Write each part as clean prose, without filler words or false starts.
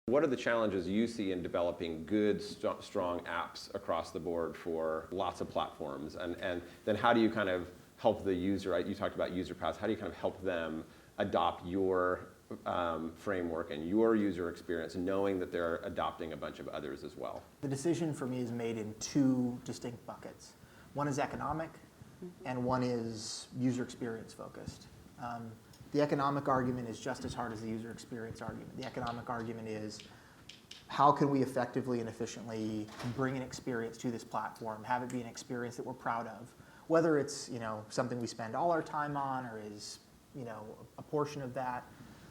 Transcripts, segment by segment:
What are the challenges you see in developing good, strong apps across the board for lots of platforms? And then how do you kind of help the user, right? You talked about user paths. How do you kind of help them adopt your framework and your user experience, knowing that they're adopting a bunch of others as well? The decision for me is made in two distinct buckets. One is economic, and one is user experience focused. The economic argument is just as hard as the user experience argument. The economic argument is, how can we effectively and efficiently bring an experience to this platform, have it be an experience that we're proud of, whether it's something we spend all our time on or is a portion of that.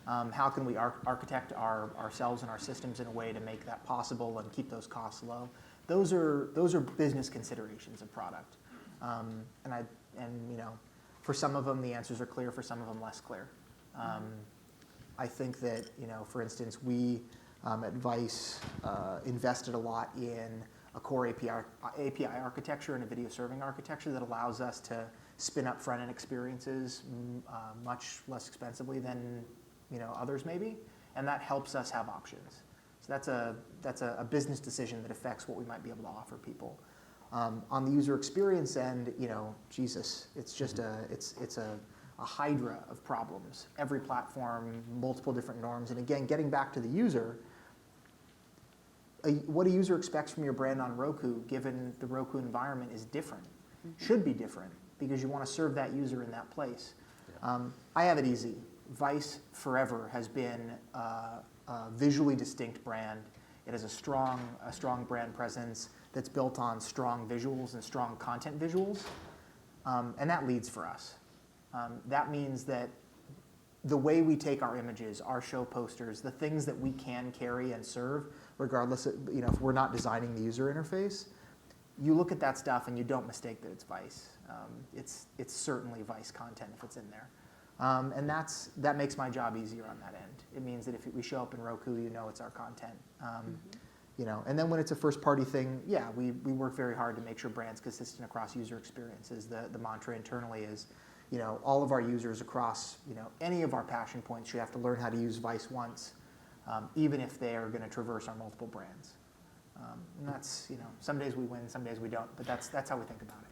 How can we architect ourselves and our systems in a way to make that possible and keep those costs low? Those are business considerations of product, for some of them the answers are clear, for some of them less clear. I think that for instance, we at Vice invested a lot in a core API architecture and a video serving architecture that allows us to spin up front-end experiences much less expensively than others maybe, and that helps us have options. So that's a business decision that affects what we might be able to offer people. On the user experience end, Jesus, it's just it's a hydra of problems. Every platform, multiple different norms, and again, getting back to the user, what a user expects from your brand on Roku, given the Roku environment, is different. Should be different, because you want to serve that user in that place. Yeah. I have it easy. Vice forever has been a visually distinct brand. It has a strong brand presence that's built on strong visuals and strong content visuals, and that leads for us. That means that the way we take our images, our show posters, the things that we can carry and serve, regardless of, if we're not designing the user interface, you look at that stuff and you don't mistake that it's Vice. It's certainly Vice content if it's in there. And that makes my job easier on that end. It means that if we show up in Roku, it's our content. And then when it's a first-party thing, yeah, we work very hard to make sure brand's consistent across user experiences. The mantra internally is, all of our users across, any of our passion points should have to learn how to use Vice once, even if they are going to traverse our multiple brands. And that's, some days we win, some days we don't, but that's how we think about it.